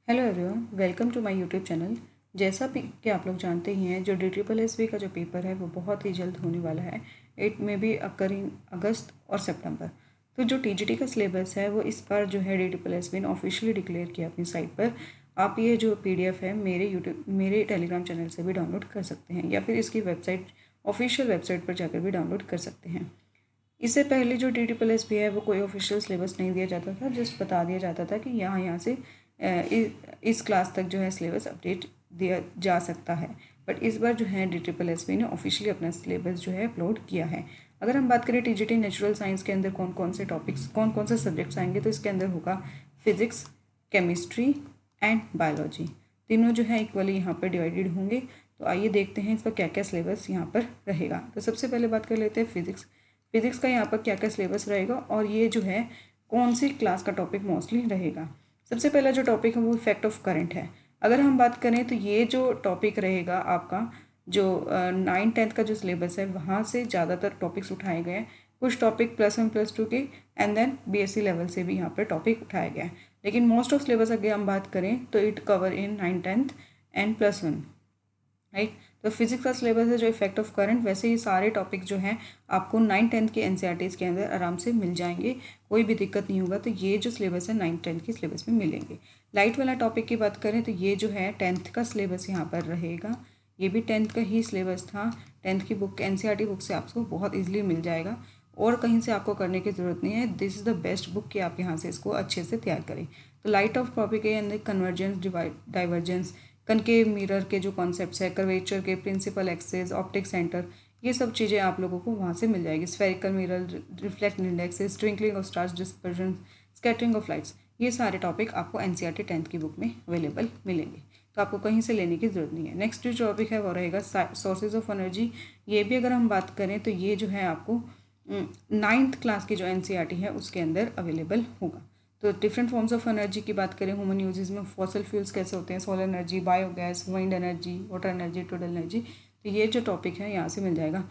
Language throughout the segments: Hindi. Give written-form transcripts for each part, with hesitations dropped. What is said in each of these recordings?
Hello everyone, welcome to my YouTube channel. जैसा कि आप लोग जानते ही हैं, जो DSSB का जो पेपर है वो बहुत ही जल्द होने वाला है। इट में बी अकर इन अगस्त और सितंबर। तो जो TGT का सिलेबस है वो इस बार जो है DSSB ने ऑफिशियली डिक्लेयर किया अपनी साइट पर। आप ये जो PDF है मेरे टेलीग्राम चैनल से भी डाउनलोड कर सकते हैं या फिर इसकी वेबसाइट ऑफिशियल वेबसाइट पर जाकर भी डाउनलोड कर सकते हैं। इससे पहले जो DSSB है वो कोई ऑफिशियल सिलेबस नहीं दिया जाता था, जस्ट बता दिया जाता था कि यहाँ से इस क्लास तक जो है सिलेबस अपडेट दिया जा सकता है। बट इस बार जो है DSSB ने ऑफिशियली अपना सिलेबस जो है अपलोड किया है। अगर हम बात करें TGT नेचुरल साइंस के अंदर कौन कौन से टॉपिक्स कौन कौन से सब्जेक्ट्स आएंगे, तो इसके अंदर होगा फिजिक्स, केमिस्ट्री एंड बायोलॉजी। तीनों जो है इक्वली यहाँ पर डिवाइडेड होंगे। तो आइए देखते हैं इसका क्या क्या सिलेबस यहाँ पर रहेगा। तो सबसे पहले बात कर लेते हैं फिजिक्स का यहाँ पर क्या क्या सिलेबस रहेगा और ये जो है कौन सी क्लास का टॉपिक मोस्टली रहेगा। सबसे पहला जो टॉपिक है वो इफेक्ट ऑफ करंट है। अगर हम बात करें तो ये जो टॉपिक रहेगा आपका जो 9th-10th का जो सिलेबस है वहाँ से ज़्यादातर टॉपिक्स उठाए गए हैं। कुछ टॉपिक +1 +2 के एंड देन BSc लेवल से भी यहाँ पर टॉपिक उठाया गया है। लेकिन मोस्ट ऑफ सिलेबस अगर हम बात करें तो it cover in 9th-10th and +1, right. तो फिजिक्स का सिलेबस है जो इफेक्ट ऑफ करंट। वैसे ही सारे टॉपिक जो हैं आपको 9th-10th के NCERTs के अंदर आराम से मिल जाएंगे, कोई भी दिक्कत नहीं होगा। तो ये जो सिलेबस है 9th-10th के सिलेबस में मिलेंगे। लाइट वाला टॉपिक की बात करें तो ये जो है 10th का सिलेबस यहाँ पर रहेगा। ये भी 10th का ही सिलेबस था। 10th की बुक NCERT बुक से आपको बहुत ईजिली मिल जाएगा और कहीं से आपको करने की ज़रूरत नहीं है। This is the best book कि आप यहाँ से इसको अच्छे से तैयार करें। तो लाइट ऑफ टॉपिक के अंदर कन्वर्जेंस, डाइवर्जेंस, कनकेव मिरर के जो कॉन्सेप्ट्स है, कर्वेचर के, प्रिंसिपल एक्सेस, ऑप्टिक सेंटर, ये सब चीज़ें आप लोगों को वहाँ से मिल जाएगी। Spherical mirror, reflect indexes, twinkling of stars, dispersion, scattering of lights, ये सारे टॉपिक आपको NCERT 10th की बुक में अवेलेबल मिलेंगे। तो आपको कहीं से लेने की ज़रूरत नहीं है। नेक्स्ट जो टॉपिक है वो रहेगा सोर्सेज ऑफ एनर्जी। ये भी अगर हम बात करें तो ये जो है आपको 9th क्लास की जो NCERT है उसके अंदर अवेलेबल होगा। तो डिफरेंट फॉर्म्स ऑफ एनर्जी की बात करें, ह्यूमन यूजेस में फॉसल फ्यूल्स कैसे होते हैं, solar energy, biogas, wind energy, water energy, total energy, तो ये जो टॉपिक है यहाँ से मिल जाएगा।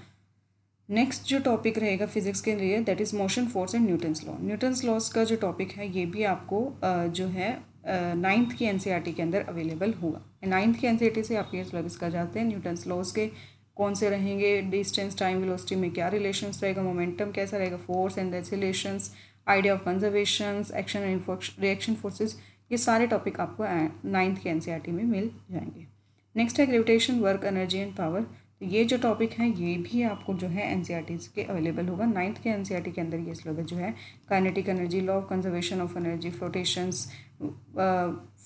नेक्स्ट जो टॉपिक रहेगा फिजिक्स के लिए that is motion force and Newton's law. Newton's loss का जो टॉपिक है ये भी आपको जो है 9th की NCERT के अंदर अवेलेबल होगा। 9th की NCERT से आप ये सिलेबस कर जाते हैं। न्यूटन्स लॉस के कौन से रहेंगे, डिस्टेंस, टाइम, वेलोसिटी में क्या रिलेशंस रहेगा, मोमेंटम कैसा रहेगा, force and accelerations, idea of conservation, action and reaction forces, ये सारे टॉपिक आपको 9th के NCERT में मिल जाएंगे। नेक्स्ट है gravitation, work, energy and power. तो ये जो टॉपिक है ये भी आपको जो है NCERT के अवेलेबल होगा। 9th के NCERT के अंदर ये सिलेबस जो है kinetic energy, law of conservation of energy, floatations,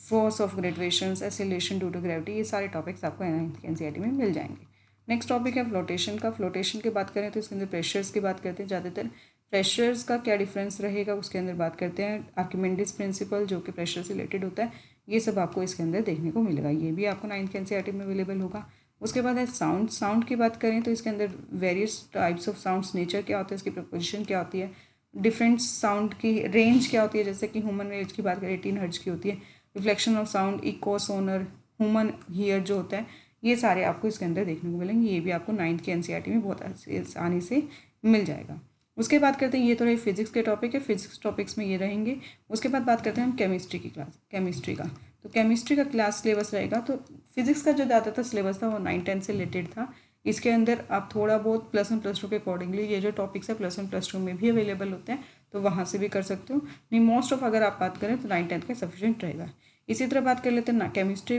force of gravitations, acceleration due to gravity, ये सारे टॉपिक्स आपको 9th के NCERT में मिल जाएंगे। नेक्स्ट टॉपिक है फ्लोटेशन का। फ्लोटेशन की बात करें तो इसके अंदर प्रेशर्स की बात करते हैं। ज़्यादातर प्रेशर्स का क्या डिफरेंस रहेगा उसके अंदर बात करते हैं। आर्किमिडीज प्रिंसिपल जो कि प्रेशर से रिलेटेड होता है, ये सब आपको इसके अंदर देखने को मिलेगा। ये भी आपको 9th के NCERT में अवेलेबल होगा। उसके बाद है साउंड की बात करें तो इसके अंदर various types of sounds, nature क्या होता है, इसकी प्रपोजिशन क्या होती है, डिफरेंट साउंड की रेंज क्या होती है, जैसे कि ह्यूमन रेंज की बात करें 18 हर्ट्ज की होती है। Reflection of sound, echo, sonar, human hear जो होता है, ये सारे आपको इसके अंदर देखने को मिलेंगे। ये भी आपको 9th के NCERT में बहुत आसानी से मिल जाएगा। उसके बाद करते हैं, ये तो रहे फिजिक्स के टॉपिक है, फिजिक्स टॉपिक्स में ये रहेंगे। उसके बाद बात करते हैं हम केमिस्ट्री की क्लास, केमिस्ट्री का। तो केमिस्ट्री का क्लास सिलेबस रहेगा। तो फिजिक्स का जो ज़्यादातर सिलेबस था वो 9th-10th से रिलेटेड था। इसके अंदर आप थोड़ा बहुत +1 +2 के अकॉर्डिंगली ये जो टॉपिक्स है +1 +2 में भी अवेलेबल होते हैं, तो वहाँ से भी कर सकते हो। नहीं, मोस्ट ऑफ अगर आप बात करें तो 9th-10th का सफिशिएंट रहेगा। इसी तरह बात कर लेते हैं ना केमिस्ट्री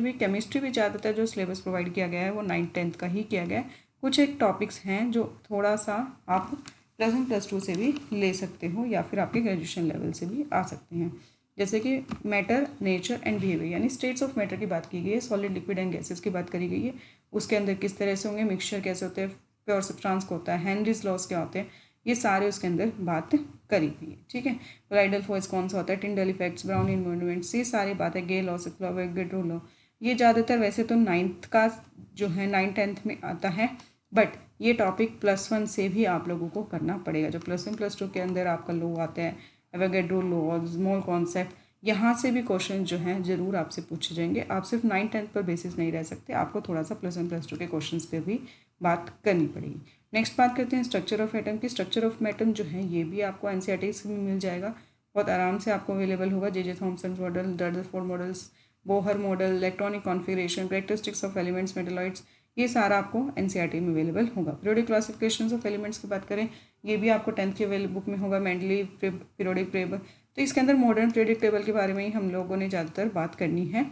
भी ज़्यादातर जो सिलेबस प्रोवाइड किया गया है वो 9th-10th का ही किया गया है। कुछ एक टॉपिक्स हैं जो थोड़ा सा आप +1 +2 से भी ले सकते हो या फिर आपके ग्रेजुएशन लेवल से भी आ सकते हैं। जैसे कि मैटर, नेचर एंड बिहेवियर, यानी स्टेट्स ऑफ मैटर की बात की गई है, सॉलिड, लिक्विड एंड गैसेस की बात करी गई है। उसके अंदर किस तरह से होंगे, मिक्सचर कैसे होते हैं, प्योर सब्सटेंस को होता है, हेनरीज लॉस क्या होते हैं, ये सारे उसके अंदर बात करी गई है। ठीक है। कोलाइडल फोर्स कौन सा होता है, टिंडल इफेक्ट्स, ब्राउन इन्वायरमेंट्स, ये सारी बातें, गे लॉस, एवोगाड्रो लॉ, ये ज़्यादातर वैसे तो 9th का जो है 9th-10th में आता है, बट ये टॉपिक +1 से भी आप लोगों को करना पड़ेगा। जो +1 +2 के अंदर आपका लॉ आते हैं, एवोगाड्रो लॉ और स्मॉल कॉन्सेप्ट, यहाँ से भी क्वेश्चन जो हैं ज़रूर आपसे पूछे जाएंगे। आप सिर्फ 9th-10th पर बेसिस नहीं रह सकते, आपको थोड़ा सा +1 +2 के क्वेश्चंस पे भी बात करनी पड़ेगी। नेक्स्ट बात करते हैं स्ट्रक्चर ऑफ एटम की। स्ट्रक्चर ऑफ एटम जो है ये भी आपको NCERT से मिल जाएगा, बहुत आराम से आपको अवेलेबल होगा। J Thomson model, Rutherford models, Bohr model, electronic configuration, characteristics of elements, metalloids, ये सारा आपको एनसीईआरटी में अवेलेबल होगा। पीरियोडिक क्लासिफिकेशन ऑफ एलिमेंट्स की बात करें, ये भी आपको 10th के बुक में होगा, मेंडलीव पीरियोडिक टेबल। तो इसके अंदर मॉडर्न पीरियोडिक टेबल के बारे में ही हम लोगों ने ज़्यादातर बात करनी है।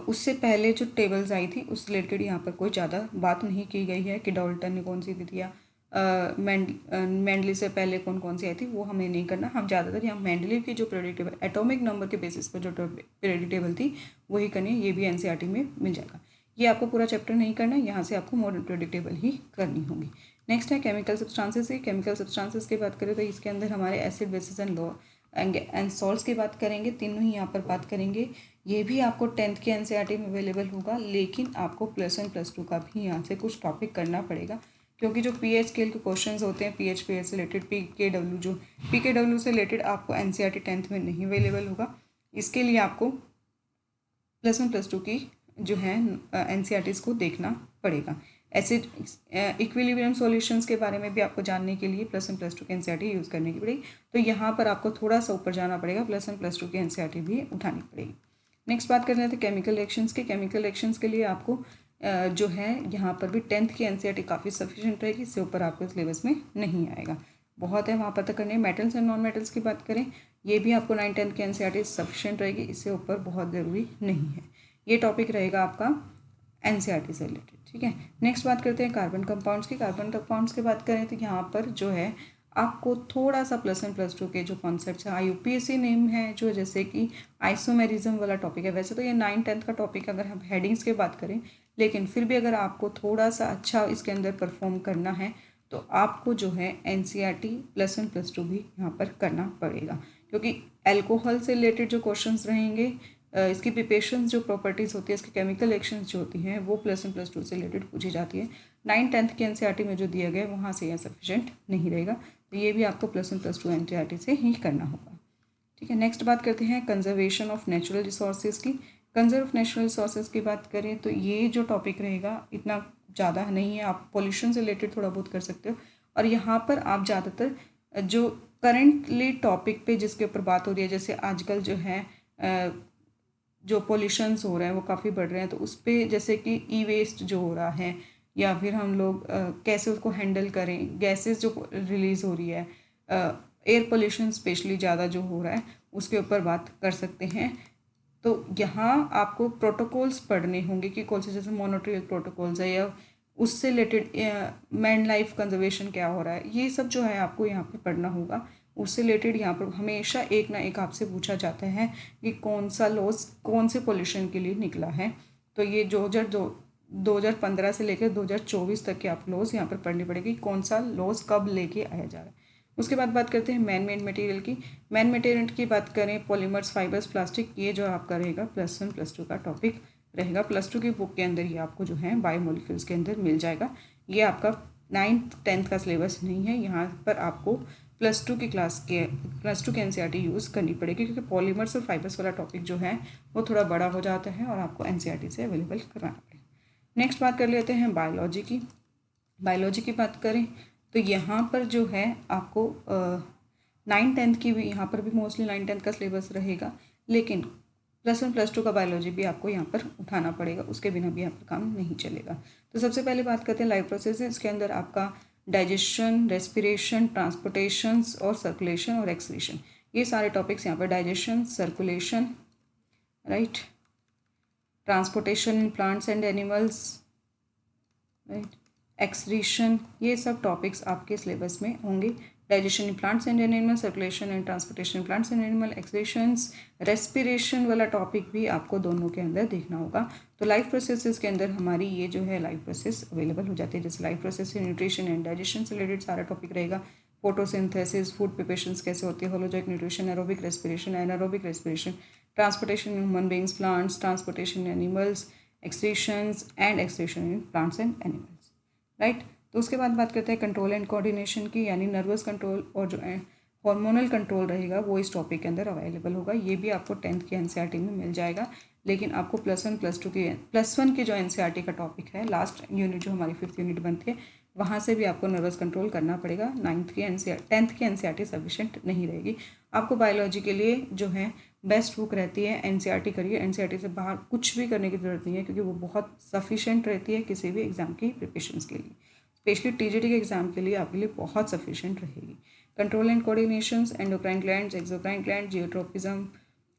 उससे पहले जो टेबल्स आई थी उस रिलेटेड यहाँ पर कोई ज़्यादा बात नहीं की गई है कि डाल्टन ने कौन सी दी थी या मेंडली से पहले कौन कौन सी आई थी, वो हमें नहीं करना। हम ज़्यादातर यहाँ मेंडलीव की जो पीरियोडिक टेबल एटॉमिक नंबर के बेसिस पर जो पीरियोडिक टेबल थी वही करनी है। ये भी एनसीईआरटी में मिल जाएगा। ये आपको पूरा चैप्टर नहीं करना, यहाँ से आपको मॉडर्न पीरियोडिक टेबल ही करनी होगी। नेक्स्ट है केमिकल सब्सटेंसेस की। केमिकल सब्सटेंसेस की बात करें तो इसके अंदर हमारे एसिड, बेसिस एंड सॉल्ट्स की बात करेंगे, तीनों ही यहाँ पर बात करेंगे। ये भी आपको 10th के एनसीईआरटी में अवेलेबल होगा, लेकिन आपको +1 +2 का भी यहाँ से कुछ टॉपिक करना पड़ेगा, क्योंकि जो पीएच स्केल के क्वेश्चंस होते हैं, पीएच से रिलेटेड, पीकेडब्ल्यू से रिलेटेड आपको एनसीईआरटी 10th में नहीं अवेलेबल होगा। इसके लिए आपको +1 +2 की जो है एनसीईआरटीज को देखना पड़ेगा। एसिड इक्विलिब्रियम सॉल्यूशंस के बारे में भी आपको जानने के लिए +1 +2 की एनसीईआरटी यूज़ करने की पड़ेगी। तो यहाँ पर आपको थोड़ा सा ऊपर जाना पड़ेगा, +1 +2 की एनसीईआरटी भी उठानी पड़ेगी। नेक्स्ट बात कर रहे थे केमिकल रिएक्शंस की। केमिकल रिएक्शंस के लिए आपको जो है यहाँ पर भी 10th की एनसीईआरटी काफ़ी सफिशिएंट रहेगी, इससे ऊपर आपको सिलेबस में नहीं आएगा। बहुत है वहाँ पता करने। मेटल्स एंड नॉन मेटल्स की बात करें, ये भी आपको 9th 10th की एनसीईआरटी सफिशिएंट रहेगी, इससे ऊपर बहुत ज़रूरी नहीं है। ये टॉपिक रहेगा आपका एनसीईआरटी से रिलेटेड, ठीक है। नेक्स्ट बात करते हैं कार्बन कंपाउंड्स की। कार्बन कंपाउंड्स की बात करें तो यहाँ पर जो है आपको थोड़ा सा +1 +2 के जो कॉन्सेप्ट्स हैं, यूपीएससी नेम है जो, जैसे कि आइसोमेरिज्म वाला टॉपिक है। वैसे तो ये 9th 10th का टॉपिक अगर हम हेडिंग्स की बात करें, लेकिन फिर भी अगर आपको थोड़ा सा अच्छा इसके अंदर परफॉर्म करना है तो आपको जो है एनसीईआरटी +1 +2 भी यहाँ पर करना पड़ेगा, क्योंकि एल्कोहल से रिलेटेड जो क्वेश्चंस रहेंगे, इसकी प्रिपरेशन जो प्रॉपर्टीज़ होती है, इसकी केमिकल रिएक्शंस जो होती हैं, वो +1 +2 से रिलेटेड पूछी जाती है। 9th 10th के एनसीईआरटी में जो दिया गया है वहाँ से यह सफिशिएंट नहीं रहेगा, तो ये भी आपको +1 +2 एनसीईआरटी से ही करना होगा, ठीक है। नेक्स्ट बात करते हैं कंजर्वेशन ऑफ नेचुरल रिसोर्सेज की। कंजर्व ऑफ नेचुरल रिसोर्सेज की बात करें तो ये जो टॉपिक रहेगा इतना ज़्यादा नहीं है, आप पॉल्यूशन से रिलेटेड थोड़ा बहुत कर सकते हो। और यहाँ पर आप ज़्यादातर जो करेंटली टॉपिक पे जिसके ऊपर बात हो रही है, जैसे आजकल जो है जो पॉल्यूशंस हो रहे हैं वो काफ़ी बढ़ रहे हैं, तो उस पर जैसे कि ई वेस्ट जो हो रहा है, या फिर हम लोग कैसे उसको हैंडल करें, गैसेस जो रिलीज़ हो रही है, एयर पोल्यूशन स्पेशली ज़्यादा जो हो रहा है, उसके ऊपर बात कर सकते हैं। तो यहाँ आपको प्रोटोकॉल्स पढ़ने होंगे कि कौन से, जैसे मॉनिटरियल प्रोटोकॉल्स है या उससे रिलेटेड मैन लाइफ कंजर्वेशन क्या हो रहा है, ये सब जो है आपको यहाँ पे पढ़ना होगा। उससे रिलेटेड यहाँ पर हमेशा एक ना एक आपसे पूछा जाता है कि कौन सा लॉज कौन से पोल्यूशन के लिए निकला है। तो ये 2015 से लेकर 2024 तक के आप लॉज यहाँ पर पढ़नी पड़ेगी, कौन सा लॉज कब लेके आया जा रहा है। उसके बाद बात करते हैं मैन मेड मटेरियल की। मैन मटेरियल की बात करें, पॉलीमर्स, फाइबर्स, प्लास्टिक, ये जो आपका रहेगा +1 +2 का टॉपिक रहेगा। +2 की बुक के अंदर ही आपको जो है बायोमोलिक्यूल्स के अंदर मिल जाएगा। ये आपका 9th 10th का सिलेबस नहीं है, यहाँ पर आपको +2 की +2 के एनसीईआरटी यूज़ करनी पड़ेगी, क्योंकि पॉलीमर्स और फाइबर्स वाला टॉपिक जो है वो थोड़ा बड़ा हो जाता है और आपको एनसीईआरटी से अवेलेबल करवाना पड़ेगा। नेक्स्ट बात कर लेते हैं बायोलॉजी की। बायोलॉजी की बात करें तो यहाँ पर जो है आपको 9th 10th की भी यहाँ पर भी मोस्टली 9th 10th का सिलेबस रहेगा, लेकिन +1 +2 का बायोलॉजी भी आपको यहाँ पर उठाना पड़ेगा, उसके बिना भी यहाँ पर काम नहीं चलेगा। तो सबसे पहले बात करते हैं लाइफ प्रोसेस। इसके अंदर आपका डाइजेशन, रेस्पिरेशन, ट्रांसपोर्टेशन और सर्कुलेशन और एक्सक्रीशन, ये सारे टॉपिक्स यहाँ पर, digestion, circulation, right, transportation in plants and animals, right, excretion, ये सब टॉपिक्स आपके सिलेबस में होंगे। Digestion in plants and animal, circulation and transportation in plants and animal, excretions, respiration वाला टॉपिक भी आपको दोनों के अंदर देखना होगा। तो लाइफ प्रोसेसेस के अंदर हमारी ये जो है लाइफ प्रोसेस अवेलेबल हो जाती है, जैसे life process nutrition and digestion से रिलेटेड सारा टॉपिक रहेगा। फोटोसिंथेसिस, फूड प्रिपरेशंस कैसे होती है, holozoic nutrition, aerobic respiration, anaerobic respiration, transportation in human beings, plants, transportation in animals, excretions and excretion in plants and animals, right. तो उसके बाद बात करते हैं कंट्रोल एंड कोऑर्डिनेशन की, यानी नर्वस कंट्रोल और जो हार्मोनल कंट्रोल रहेगा वो इस टॉपिक के अंदर अवेलेबल होगा। ये भी आपको 10th के एनसीईआरटी में मिल जाएगा, लेकिन आपको +1 +2 की +1 की जो एनसीईआरटी का टॉपिक है, लास्ट यूनिट जो हमारी 5th यूनिट बनती है, वहाँ से भी आपको नर्वस कंट्रोल करना पड़ेगा। 10th की एनसीईआरटी सफिशिएंट नहीं रहेगी। आपको बायोलॉजी के लिए जो है बेस्ट बुक रहती है एनसीईआरटी करिए। एनसीईआरटी से बाहर कुछ भी करने की ज़रूरत नहीं है, क्योंकि वो बहुत सफिशिएंट रहती है किसी भी एग्ज़ाम की प्रिपरेशंस के लिए। स्पेशली टीजीटी के एग्ज़ाम के लिए आपके लिए बहुत सफिशिएंट रहेगी। Control and coordinations, endocrine glands, exocrine gland, geotropism,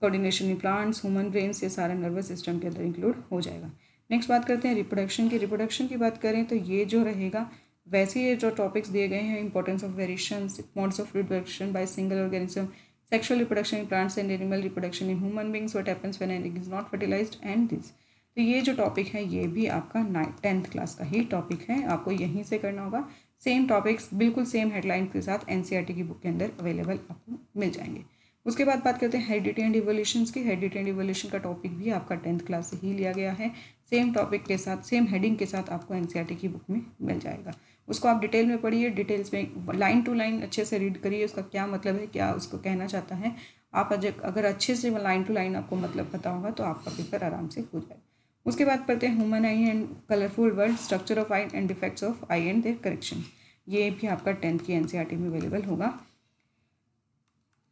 coordination in plants, human brains, ये सारा नर्वस सिस्टम के अंदर इंक्लूड हो जाएगा। नेक्स्ट बात करते हैं रिप्रोडक्शन की। रिप्रोडक्शन की बात करें तो ये जो रहेगा, वैसे ये जो टॉपिक्स दिए गए हैं, importance of variations, modes of reproduction by single organism, sexual reproduction in plants and animal, reproduction in human beings, what happens when an egg is not fertilized and this. तो ये जो टॉपिक है ये भी आपका 10th क्लास का ही टॉपिक है, आपको यहीं से करना होगा। सेम टॉपिक्स बिल्कुल सेम हेडलाइन के साथ एनसीईआरटी की बुक के अंदर अवेलेबल आपको मिल जाएंगे। उसके बाद बात करते हैं हेरिडिटी एंड इवोल्यूशंस की। हेरिडिटी एंड इवोल्यूशन का टॉपिक भी आपका 10th क्लास से ही लिया गया है। सेम टॉपिक के साथ, सेम हेडिंग के साथ आपको एनसीईआरटी की बुक में मिल जाएगा। उसको आप डिटेल में पढ़िए, डिटेल्स में लाइन टू लाइन अच्छे से रीड करिए, उसका क्या मतलब है, क्या उसको कहना चाहता है। आप अगर अच्छे से लाइन टू लाइन आपको मतलब पता होगा तो आपका पेपर आराम से हो जाएगा। उसके बाद पढ़ते हैं human eye and colourful world, structure of eye and defects of eye and their correction. ये भी आपका 10th की एनसीईआरटी में अवेलेबल होगा।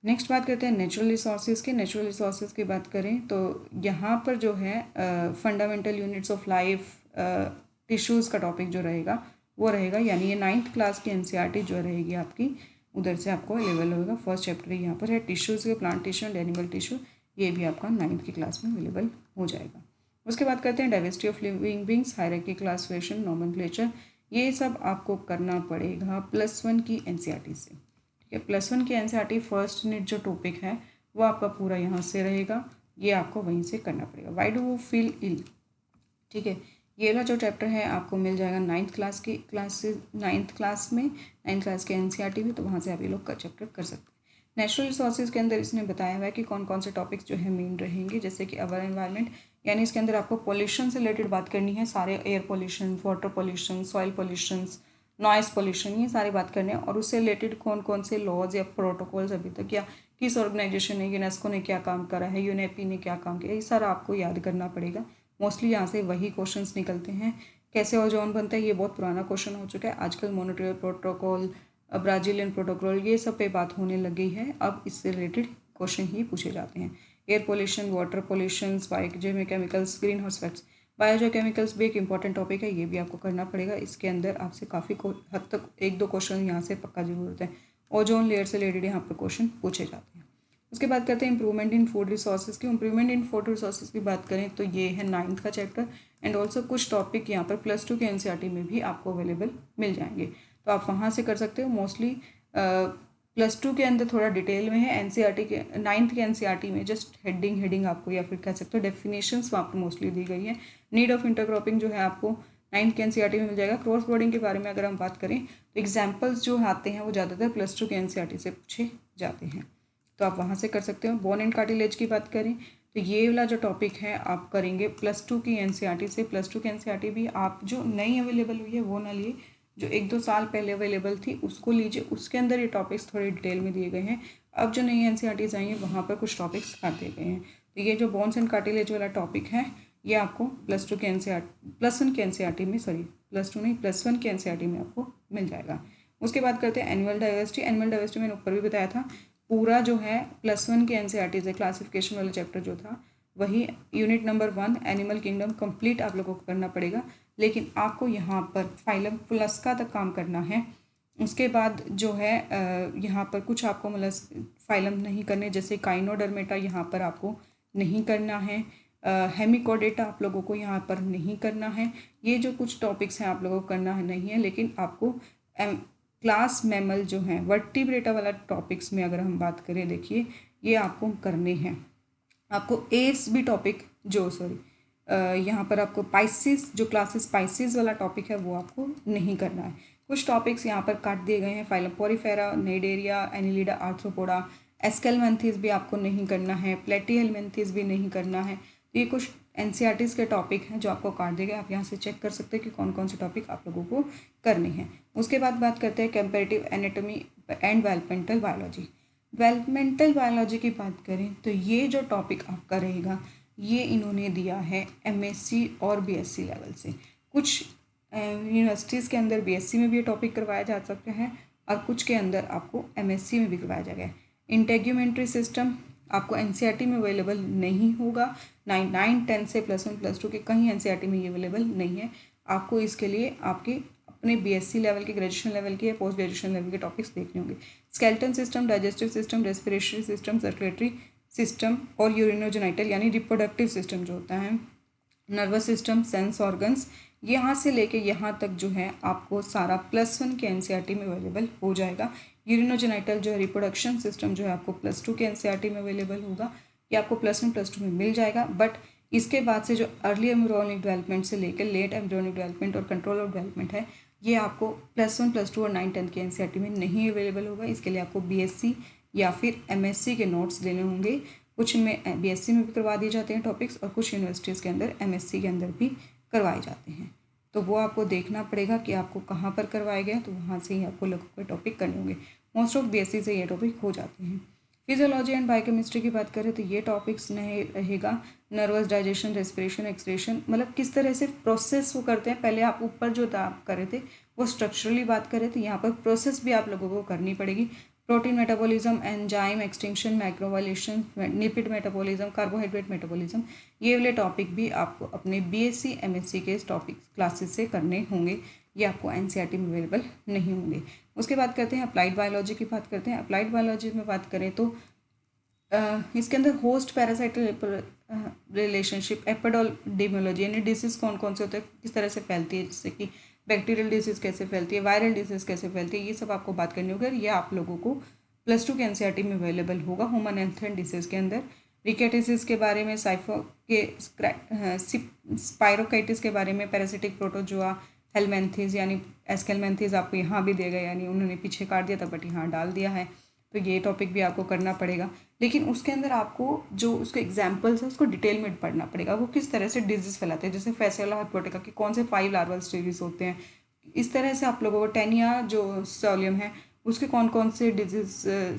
नेक्स्ट बात करते हैं नेचुरल रिसोर्सेज की। नेचुरल रिसोर्सेज की बात करें तो यहाँ पर जो है fundamental units of life, tissues का टॉपिक जो रहेगा वो रहेगा, यानी ये 9th क्लास की एनसीईआरटी जो रहेगी आपकी, उधर से आपको अवेलेबल होगा। फर्स्ट चैप्टर यहाँ पर है टिश्यूज़ के, plant tissue and animal tissue, ये भी आपका 9th की क्लास में अवेलेबल हो जाएगा। उसके बाद करते हैं diversity of living beings, hierarchy, classification, nomenclature, ये सब आपको करना पड़ेगा +1 की एनसीईआरटी से। ठीक है, +1 की एनसीईआरटी फर्स्ट यूनिट जो टॉपिक है वो आपका पूरा यहाँ से रहेगा, ये आपको वहीं से करना पड़ेगा। वाई डू यू फील इल, ठीक है, ये वाला जो चैप्टर है आपको मिल जाएगा 9th क्लास की 9th क्लास में, 9th क्लास के एनसीईआरटी में, तो वहाँ से आप ये लोग का चैप्टर कर सकते हैं। नेचुरल रिसोर्सेज के अंदर इसने बताया हुआ है कि कौन कौन से टॉपिक्स जो है मेन रहेंगे, जैसे कि अवर एनवायरनमेंट, यानी इसके अंदर आपको पोल्यूशन से रिलेटेड बात करनी है, सारे air pollution, water pollution, soil pollution, noise pollution, ये सारी बात करनी है। और उससे रिलेटेड कौन कौन से लॉज या प्रोटोकॉल्स अभी तक या किस ऑर्गेनाइजेशन ने, यूनेस्को ने क्या काम करा है, यूनेपी ने क्या काम किया, ये सारा आपको याद करना पड़ेगा। मोस्टली यहाँ से वही क्वेश्चंस निकलते हैं। कैसे ओजोन बनता है, ये बहुत पुराना क्वेश्चन हो चुका है। आजकल मॉन्ट्रियल प्रोटोकॉल, ब्राजीलियन प्रोटोकॉल, ये सब पे बात होने लग गई है, अब इससे रिलेटेड क्वेश्चन ही पूछे जाते हैं। Air pollution, water pollution, biochemicals, green house effects, biochemicals भी एक इंपॉर्टेंट टॉपिक है, ये भी आपको करना पड़ेगा। इसके अंदर आपसे काफ़ी हद तक 1-2 क्वेश्चन यहाँ से पक्का जरूरत है। ओजोन लेयर से रिलेटेड यहाँ पर क्वेश्चन पूछे जाते हैं। उसके बाद करते हैं इंप्रूवमेंट इन फूड रिसोर्सेज की। इंप्रूवमेंट इन फूड रिसोर्सेज की बात करें तो ये है 9th का चैप्टर, एंड ऑल्सो कुछ टॉपिक यहाँ पर +2 के एनसीईआरटी में भी आपको अवेलेबल मिल जाएंगे, तो आप वहाँ से कर सकते हो। मोस्टली +2 के अंदर थोड़ा डिटेल में है, एनसीईआरटी के 9th के एनसीईआरटी में जस्ट हेडिंग आपको, या फिर कह सकते हो डेफिनेशंस वहाँ पर मोस्टली दी गई है। नीड ऑफ इंटरक्रॉपिंग जो है आपको 9th के एनसीईआरटी में मिल जाएगा। क्रॉस ब्रीडिंग के बारे में अगर हम बात करें तो एग्जाम्पल्स जो आते हैं वो ज़्यादातर +2 के एनसीईआरटी से पूछे जाते हैं, तो आप वहाँ से कर सकते हो। बोन एंड कार्टिलेज की बात करें तो ये वाला जो टॉपिक है आप करेंगे +2 की एनसीईआरटी से। +2 की एनसीईआरटी भी आप जो नई अवेलेबल हुई है वो ना लिए, जो 1-2 साल पहले अवेलेबल थी उसको लीजिए, उसके अंदर ये टॉपिक्स थोड़े डिटेल में दिए गए हैं। अब जो नई एनसीईआरटीज आई हैं वहाँ पर कुछ टॉपिक्स काट दिए गए हैं, तो ये जो बोन्स एंड कार्टिलेज वाला टॉपिक है ये आपको +2 के +1 के एनसीईआरटी में, सॉरी +2 नहीं +1 के एनसीईआरटी में आपको मिल जाएगा। उसके बाद करते हैं एनिमल डाइवर्सिटी। एनिमल डाइवर्सिटी मैंने ऊपर भी बताया था, पूरा जो है +1 के एनसीईआरटी से क्लासिफिकेशन वाला चैप्टर जो था वही unit number 1 animal kingdom complete आप लोगों को करना पड़ेगा, लेकिन आपको यहाँ पर फाइलम प्लस का तक काम करना है। उसके बाद जो है यहाँ पर कुछ आपको मतलब फाइलम नहीं करने, जैसे काइनोडर्मेटा यहाँ पर आपको नहीं करना है, हेमिकोडेटा आप लोगों को यहाँ पर नहीं करना है। ये जो कुछ टॉपिक्स हैं आप लोगों को करना है नहीं है, लेकिन आपको क्लास मैमल जो हैं वर्टिब्रेटा वाला टॉपिक्स में अगर हम बात करें, देखिए ये आपको करने हैं। आपको एस बी टॉपिक जो यहाँ पर आपको पाइसिस जो क्लासेस पाइसिस वाला टॉपिक है वो आपको नहीं करना है। कुछ टॉपिक्स यहाँ पर काट दिए गए हैं, phylum Porifera, Cnidaria, Annelida, Arthropoda, Aschelminthes भी आपको नहीं करना है, प्लेटिहेलमेंथिस भी नहीं करना है। तो ये कुछ एनसीईआरटीज़ के टॉपिक हैं जो आपको काट दिए गए, आप यहाँ से चेक कर सकते हैं कि कौन कौन से टॉपिक आप लोगों को करने हैं। उसके बाद बात करते हैं comparative anatomy and developmental biology. Developmental biology की बात करें तो ये जो टॉपिक आपका रहेगा ये इन्होंने दिया है एमएससी और बीएससी लेवल से। कुछ यूनिवर्सिटीज़ के अंदर बीएससी में भी ये टॉपिक करवाया जा सकता है और कुछ के अंदर आपको एमएससी में भी करवाया जाएगा। इंटेग्यूमेंट्री सिस्टम आपको एनसीईआरटी में अवेलेबल नहीं होगा। 9, 10 से +1 +2 के कहीं एनसीईआरटी में ये अवेलेबल नहीं है। आपको इसके लिए आपके अपने बीएससी लेवल के, ग्रेजुएशन लेवल के या पोस्ट ग्रेजुएशन लेवल के टॉपिक्स देखने होंगे। Skeleton system, digestive system, respiratory system, circulatory system और यूरिनोजेनिटल यानी रिप्रोडक्टिव सिस्टम जो होता है, नर्वस सिस्टम, सेंस ऑर्गन्स, यहाँ से लेके यहाँ तक जो है आपको सारा +1 के एनसीईआरटी में अवेलेबल हो जाएगा। यूरिनोजेनिटल जो है रिप्रोडक्शन सिस्टम जो है आपको +2 के एनसीईआरटी में अवेलेबल होगा। ये आपको +1 +2 में मिल जाएगा। बट इसके बाद से जो अर्ली एम्ब्रियोनिक डेवलपमेंट से लेकर लेट एम्ब्रियोनिक डेवलपमेंट और कंट्रोल ऑफ डेवलपमेंट है, ये आपको +1 +2 और 9, 10 के एनसीईआरटी में नहीं अवेलेबल होगा। इसके लिए आपको बीएससी या फिर एमएससी के नोट्स लेने होंगे। कुछ में बीएससी में भी करवा दिए जाते हैं टॉपिक्स और कुछ यूनिवर्सिटीज़ के अंदर एमएससी के अंदर भी करवाए जाते हैं। तो वो आपको देखना पड़ेगा कि आपको कहाँ पर करवाए गए, तो वहाँ से ही आपको लोगों के टॉपिक करने होंगे। मोस्ट ऑफ बीएससी से ये टॉपिक हो जाते हैं। फिजियोलॉजी एंड बायोकेमिस्ट्री की बात करें तो ये टॉपिक्स नहीं रहेगा। नर्वस, डाइजेशन, रेस्पिरेशन, एक्सक्रीशन, मतलब किस तरह से प्रोसेस वो करते हैं। पहले आप ऊपर जो आप कर रहे थे वो स्ट्रक्चरली बात करें, तो यहाँ पर प्रोसेस भी आप लोगों को करनी पड़ेगी। Protein metabolism, enzyme extinction, microviolation, lipid metabolism, carbohydrate metabolism, ये वाले टॉपिक भी आपको अपने बीएससी एमएससी के टॉपिक क्लासेस से करने होंगे। ये आपको एनसीईआरटी में अवेलेबल नहीं होंगे। उसके बाद करते हैं अप्लाइड बायोलॉजी की बात करते हैं। अप्लाइड बायोलॉजी में बात करें तो इसके अंदर होस्ट पैरासाइट रिलेशनशिप, एपिडेमियोलॉजी यानी डिसीज़ कौन कौन से होते हैं, किस तरह से फैलती है, जैसे कि बैक्टीरियल डिसीज़ कैसे फैलती है, वायरल डिसीज़ कैसे फैलती है, ये सब आपको बात करनी होगी। ये आप लोगों को +2 के एनसीईआरटी में अवेलेबल होगा। ह्यूमन एंथ्रेन डिसीज़ के अंदर रिकेटिसिस के बारे में, स्पाइरोकाइटिस के बारे में, पैरासिटिक प्रोटोजोआ, हेलमेंथीज यानी एस्केलमेंथीज आपको यहाँ भी दिया गया, यानी उन्होंने पीछे काट दिया था बट यहाँ डाल दिया है, तो ये टॉपिक भी आपको करना पड़ेगा। लेकिन उसके अंदर आपको जो उसके एग्जाम्पल्स है उसको डिटेल में पढ़ना पड़ेगा, वो किस तरह से डिजीज़ फैलाते हैं, जैसे फैसियोला हिपोटिका के कौन से 5 लार्वल स्टेजेस होते हैं, इस तरह से आप लोगों को टेनिया जो सोलियम है उसके कौन कौन से डिजीज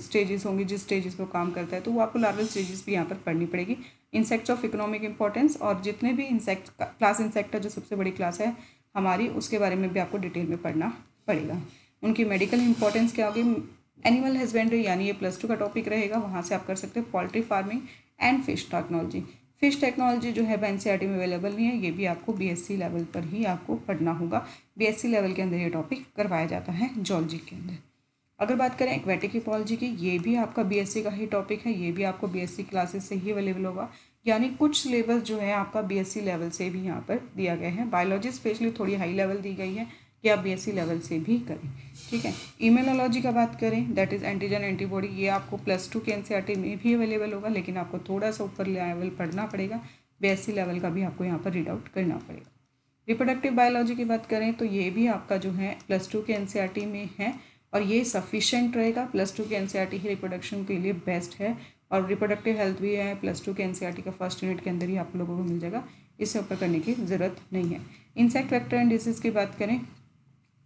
स्टेजेस होंगे, जिस स्टेजेस पर काम करता है, तो वो आपको लार्वल स्टेजेस भी यहाँ पर पढ़नी पड़ेगी। इंसेक्ट्स ऑफ इकोनॉमिक इंपॉर्टेंस, और जितने भी इंसेक्ट क्लास इंसेक्ट है जो सबसे बड़ी क्लास है हमारी, उसके बारे में भी आपको डिटेल में पढ़ना पड़ेगा। उनकी मेडिकल इंपॉर्टेंस क्या होगी, एनिमल हस्बेंड्री यानी ये +2 का टॉपिक रहेगा, वहाँ से आप कर सकते हैं। Poultry farming and fish technology, fish technology जो है एनसीईआरटी में अवेलेबल नहीं है, ये भी आपको बीएससी लेवल पर ही आपको पढ़ना होगा। बीएससी लेवल के अंदर ये टॉपिक करवाया जाता है जूलॉजी के अंदर। अगर बात करें एक्वेटिक इकोलॉजी की, ये भी आपका बीएससी का ही टॉपिक है, ये भी आपको बीएससी क्लासेस से ही अवेलेबल होगा, यानी कुछ सिलेबस जो है आपका बीएससी लेवल से भी यहाँ पर दिया गया है। बायोलॉजी स्पेशली थोड़ी हाई लेवल दी गई है कि आप बीएससी लेवल से भी करें, ठीक है। इम्यूनोलॉजी का बात करें, दैट इज़ एंटीजन एंटीबॉडी, ये आपको +2 के एनसीईआरटी में भी अवेलेबल होगा, लेकिन आपको थोड़ा सा ऊपर लेवल पढ़ना पड़ेगा। बीएससी लेवल का भी आपको यहाँ पर रीड आउट करना पड़ेगा। रिप्रोडक्टिव बायोलॉजी की बात करें तो ये भी आपका जो है +2 के एनसीईआरटी में है, और ये सफिशेंट रहेगा। +2 के एनसीईआरटी ही रिप्रोडक्शन के लिए बेस्ट है, और रिप्रोडक्टिव हेल्थ भी है +2 के एनसीईआरटी का फर्स्ट यूनिट के अंदर ही आप लोगों को मिल जाएगा, इससे ऊपर करने की ज़रूरत नहीं है। इंसेक्ट वेक्टर एंड डिसीज़ की बात करें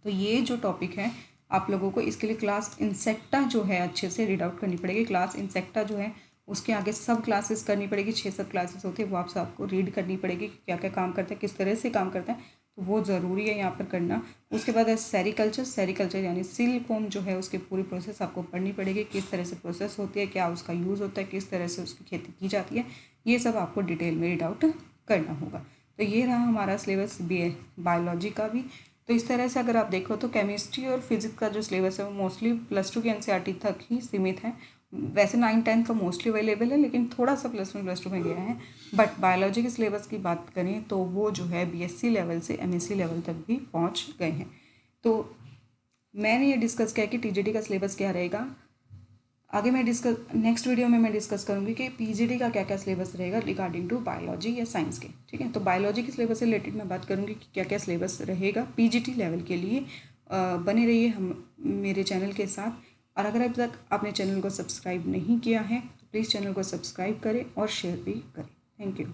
तो ये जो टॉपिक है आप लोगों को इसके लिए क्लास इंसेक्टा जो है अच्छे से रीड आउट करनी पड़ेगी। क्लास इंसेक्टा जो है उसके आगे सब क्लासेस करनी पड़ेगी, 6-7 क्लासेस होती है, वो आप सबको रीड करनी पड़ेगी, क्या क्या काम करते हैं, किस तरह से काम करते हैं, तो वो ज़रूरी है यहाँ पर करना। उसके बाद है सेरिकल्चर यानी सिल्कवॉर्म जो है उसकी पूरी प्रोसेस आपको पढ़नी पड़ेगी, किस तरह से प्रोसेस होती है, क्या उसका यूज़ होता है, किस तरह से उसकी खेती की जाती है, ये सब आपको डिटेल में रीड आउट करना होगा। तो ये रहा हमारा सिलेबस बायोलॉजी का भी। तो इस तरह से अगर आप देखो तो केमिस्ट्री और फिजिक्स का जो सिलेबस है वो मोस्टली +2 के एनसीईआरटी तक ही सीमित है। वैसे 9, 10 का मोस्टली अवेलेबल है, लेकिन थोड़ा सा +1 +2 में गया है। बट बायोलॉजी के सिलेबस की बात करें तो वो जो है बीएससी लेवल से एमएससी लेवल तक भी पहुंच गए हैं। तो मैंने ये डिस्कस किया कि टीजीटी का सिलेबस क्या रहेगा। आगे मैं नेक्स्ट वीडियो में मैं डिस्कस करूँगी कि पीजीटी का क्या क्या सिलेबस रहेगा रिगार्डिंग टू बायोलॉजी या साइंस के, ठीक है। तो बायोलॉजी के सिलेबस से रिलेटेड मैं बात करूँगी कि क्या क्या सिलेबस रहेगा पीजीटी लेवल के लिए। बने रहिए हम मेरे चैनल के साथ, और अगर अभी तक आपने चैनल को सब्सक्राइब नहीं किया है तो प्लीज़ चैनल को सब्सक्राइब करें और शेयर भी करें। Thank you.